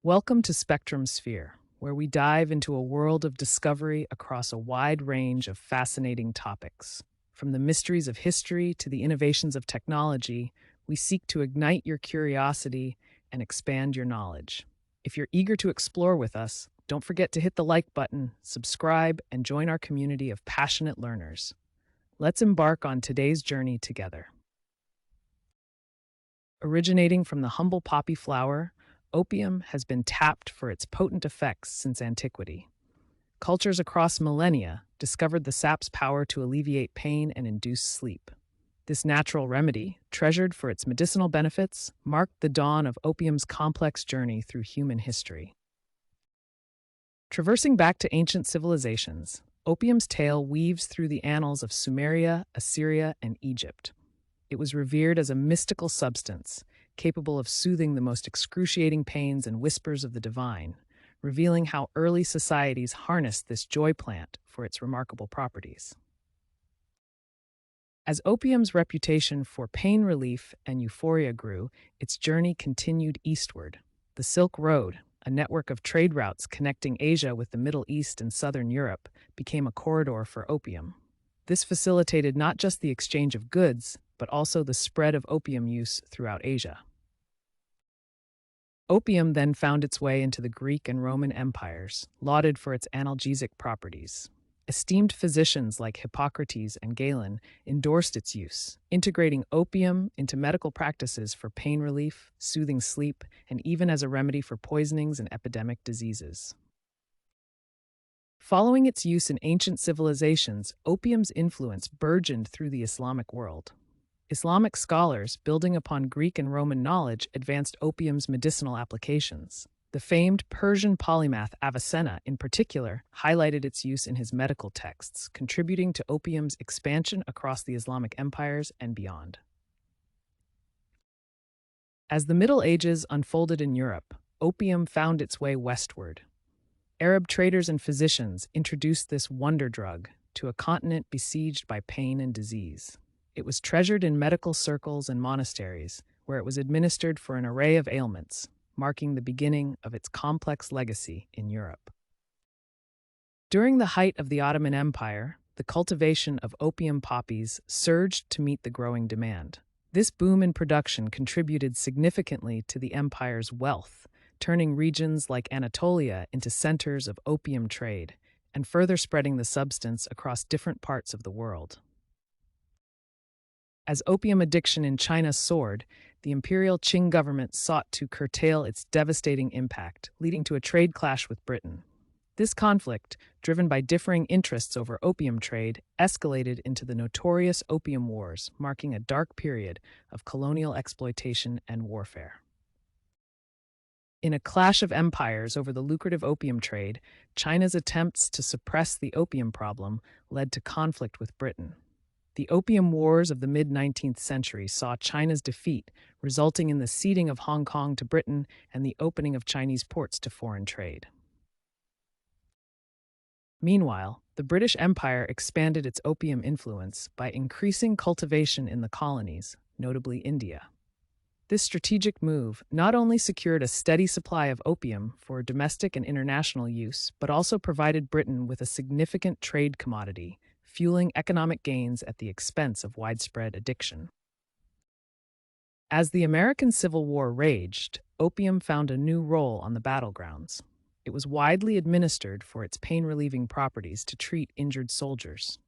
Welcome to Spectrum Sphere, where we dive into a world of discovery across a wide range of fascinating topics. From the mysteries of history to the innovations of technology, we seek to ignite your curiosity and expand your knowledge. If you're eager to explore with us, don't forget to hit the like button, subscribe, and join our community of passionate learners. Let's embark on today's journey together. Originating from the humble poppy flower, opium has been tapped for its potent effects since antiquity. Cultures across millennia discovered the sap's power to alleviate pain and induce sleep. This natural remedy, treasured for its medicinal benefits, marked the dawn of opium's complex journey through human history. Traversing back to ancient civilizations, opium's tale weaves through the annals of Sumeria, Assyria, and Egypt. It was revered as a mystical substance, capable of soothing the most excruciating pains and whispers of the divine, revealing how early societies harnessed this joy plant for its remarkable properties. As opium's reputation for pain relief and euphoria grew, its journey continued eastward. The Silk Road, a network of trade routes connecting Asia with the Middle East and Southern Europe, became a corridor for opium. This facilitated not just the exchange of goods, but also the spread of opium use throughout Asia. Opium then found its way into the Greek and Roman empires, lauded for its analgesic properties. Esteemed physicians like Hippocrates and Galen endorsed its use, integrating opium into medical practices for pain relief, soothing sleep, and even as a remedy for poisonings and epidemic diseases. Following its use in ancient civilizations, opium's influence burgeoned through the Islamic world. Islamic scholars, building upon Greek and Roman knowledge, advanced opium's medicinal applications. The famed Persian polymath Avicenna, in particular, highlighted its use in his medical texts, contributing to opium's expansion across the Islamic empires and beyond. As the Middle Ages unfolded in Europe, opium found its way westward. Arab traders and physicians introduced this wonder drug to a continent besieged by pain and disease. It was treasured in medical circles and monasteries, where it was administered for an array of ailments, marking the beginning of its complex legacy in Europe. During the height of the Ottoman Empire, the cultivation of opium poppies surged to meet the growing demand. This boom in production contributed significantly to the empire's wealth, turning regions like Anatolia into centers of opium trade and further spreading the substance across different parts of the world. As opium addiction in China soared, the imperial Qing government sought to curtail its devastating impact, leading to a trade clash with Britain. This conflict, driven by differing interests over opium trade, escalated into the notorious Opium Wars, marking a dark period of colonial exploitation and warfare. In a clash of empires over the lucrative opium trade, China's attempts to suppress the opium problem led to conflict with Britain. The Opium Wars of the mid-19th century saw China's defeat, resulting in the ceding of Hong Kong to Britain and the opening of Chinese ports to foreign trade. Meanwhile, the British Empire expanded its opium influence by increasing cultivation in the colonies, notably India. This strategic move not only secured a steady supply of opium for domestic and international use, but also provided Britain with a significant trade commodity, fueling economic gains at the expense of widespread addiction. As the American Civil War raged, opium found a new role on the battlegrounds. It was widely administered for its pain-relieving properties to treat injured soldiers.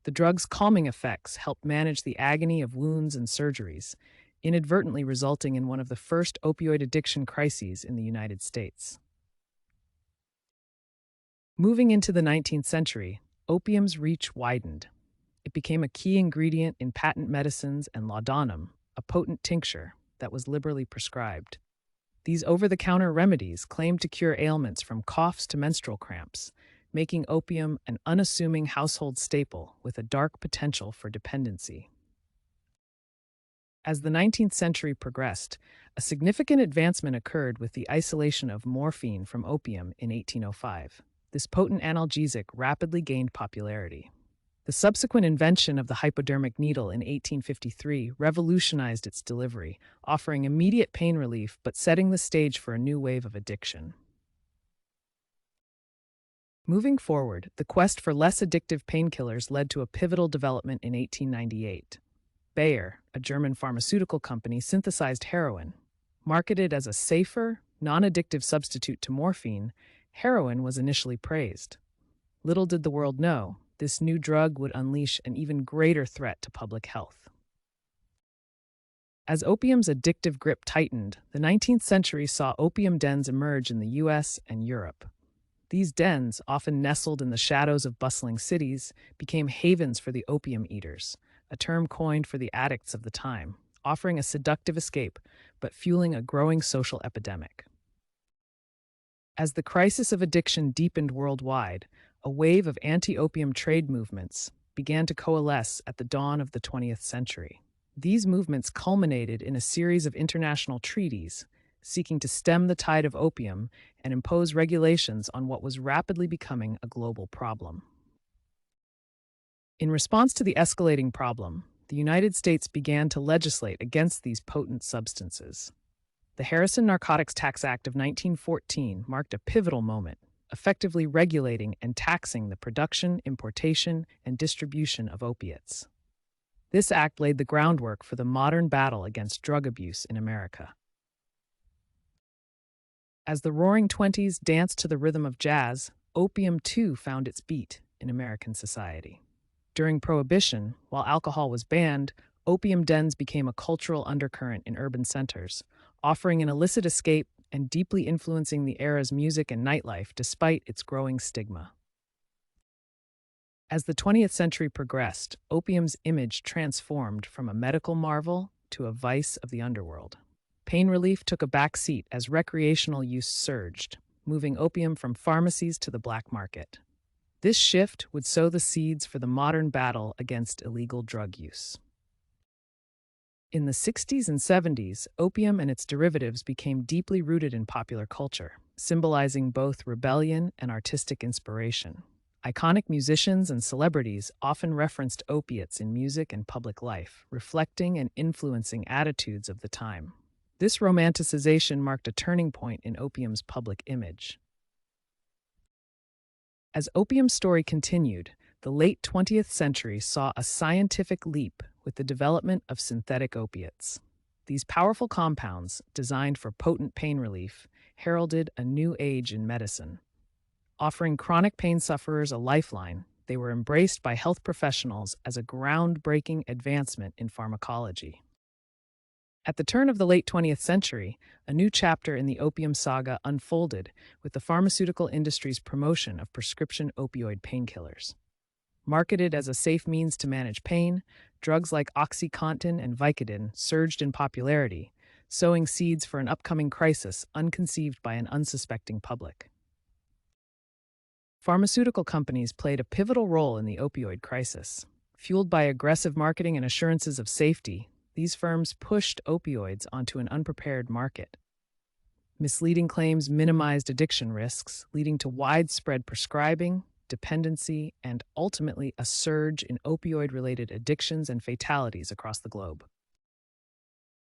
The drug's calming effects helped manage the agony of wounds and surgeries, inadvertently resulting in one of the first opioid addiction crises in the United States. Moving into the 19th century, opium's reach widened. It became a key ingredient in patent medicines and laudanum, a potent tincture that was liberally prescribed. These over-the-counter remedies claimed to cure ailments from coughs to menstrual cramps, making opium an unassuming household staple with a dark potential for dependency. As the 19th century progressed, a significant advancement occurred with the isolation of morphine from opium in 1805. This potent analgesic rapidly gained popularity. The subsequent invention of the hypodermic needle in 1853 revolutionized its delivery, offering immediate pain relief but setting the stage for a new wave of addiction. Moving forward, the quest for less addictive painkillers led to a pivotal development in 1898. Bayer, a German pharmaceutical company, synthesized heroin. Marketed as a safer, non-addictive substitute to morphine, heroin was initially praised. Little did the world know, this new drug would unleash an even greater threat to public health. As opium's addictive grip tightened, the 19th century saw opium dens emerge in the US and Europe. These dens, often nestled in the shadows of bustling cities, became havens for the opium eaters, a term coined for the addicts of the time, offering a seductive escape but fueling a growing social epidemic. As the crisis of addiction deepened worldwide, a wave of anti-opium trade movements began to coalesce at the dawn of the 20th century. These movements culminated in a series of international treaties seeking to stem the tide of opium and impose regulations on what was rapidly becoming a global problem. In response to the escalating problem, the United States began to legislate against these potent substances. The Harrison Narcotics Tax Act of 1914 marked a pivotal moment, effectively regulating and taxing the production, importation, and distribution of opiates. This act laid the groundwork for the modern battle against drug abuse in America. As the Roaring Twenties danced to the rhythm of jazz, opium too found its beat in American society. During Prohibition, while alcohol was banned, opium dens became a cultural undercurrent in urban centers, offering an illicit escape and deeply influencing the era's music and nightlife despite its growing stigma. As the 20th century progressed, opium's image transformed from a medical marvel to a vice of the underworld. Pain relief took a back seat as recreational use surged, moving opium from pharmacies to the black market. This shift would sow the seeds for the modern battle against illegal drug use. In the 60s and 70s, opium and its derivatives became deeply rooted in popular culture, symbolizing both rebellion and artistic inspiration. Iconic musicians and celebrities often referenced opiates in music and public life, reflecting and influencing attitudes of the time. This romanticization marked a turning point in opium's public image. As opium's story continued, the late 20th century saw a scientific leap with the development of synthetic opiates. These powerful compounds, designed for potent pain relief, heralded a new age in medicine. Offering chronic pain sufferers a lifeline, they were embraced by health professionals as a groundbreaking advancement in pharmacology. At the turn of the late 20th century, a new chapter in the opium saga unfolded with the pharmaceutical industry's promotion of prescription opioid painkillers. Marketed as a safe means to manage pain, drugs like OxyContin and Vicodin surged in popularity, sowing seeds for an upcoming crisis unconceived by an unsuspecting public. Pharmaceutical companies played a pivotal role in the opioid crisis. Fueled by aggressive marketing and assurances of safety, these firms pushed opioids onto an unprepared market. Misleading claims minimized addiction risks, leading to widespread prescribing, dependency, and ultimately a surge in opioid-related addictions and fatalities across the globe.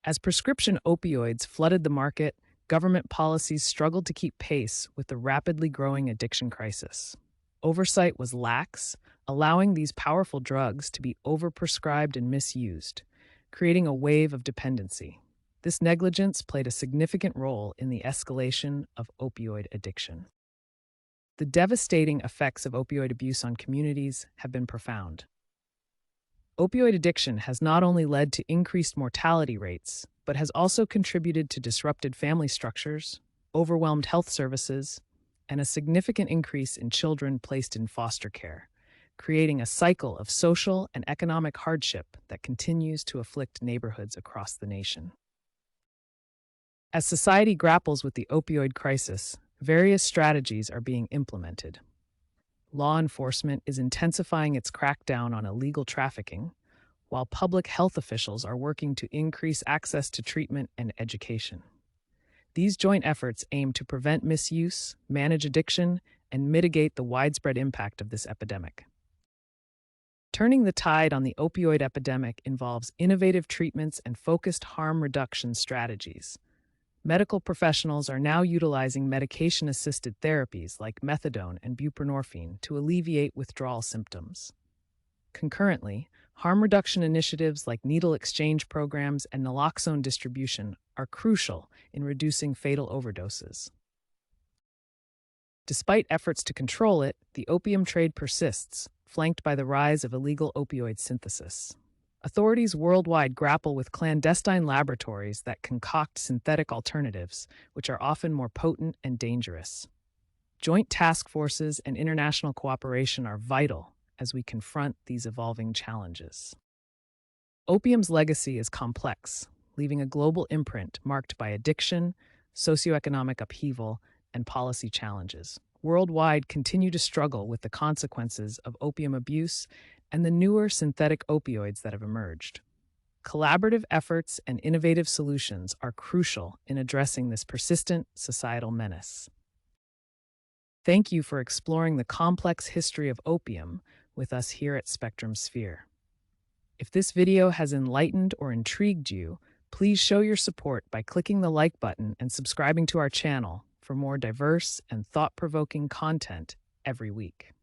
As prescription opioids flooded the market, government policies struggled to keep pace with the rapidly growing addiction crisis. Oversight was lax, allowing these powerful drugs to be overprescribed and misused, creating a wave of dependency. This negligence played a significant role in the escalation of opioid addiction. The devastating effects of opioid abuse on communities have been profound. Opioid addiction has not only led to increased mortality rates, but has also contributed to disrupted family structures, overwhelmed health services, and a significant increase in children placed in foster care, creating a cycle of social and economic hardship that continues to afflict neighborhoods across the nation. As society grapples with the opioid crisis, various strategies are being implemented. Law enforcement is intensifying its crackdown on illegal trafficking, while public health officials are working to increase access to treatment and education. These joint efforts aim to prevent misuse, manage addiction, and mitigate the widespread impact of this epidemic. Turning the tide on the opioid epidemic involves innovative treatments and focused harm reduction strategies. Medical professionals are now utilizing medication-assisted therapies like methadone and buprenorphine to alleviate withdrawal symptoms. Concurrently, harm reduction initiatives like needle exchange programs and naloxone distribution are crucial in reducing fatal overdoses. Despite efforts to control it, the opium trade persists, flanked by the rise of illegal opioid synthesis. Authorities worldwide grapple with clandestine laboratories that concoct synthetic alternatives, which are often more potent and dangerous. Joint task forces and international cooperation are vital as we confront these evolving challenges. Opium's legacy is complex, leaving a global imprint marked by addiction, socioeconomic upheaval, and policy challenges. Worldwide continue to struggle with the consequences of opium abuse and the newer synthetic opioids that have emerged. Collaborative efforts and innovative solutions are crucial in addressing this persistent societal menace. Thank you for exploring the complex history of opium with us here at Spectrum Sphere. If this video has enlightened or intrigued you, please show your support by clicking the like button and subscribing to our channel for more diverse and thought-provoking content every week.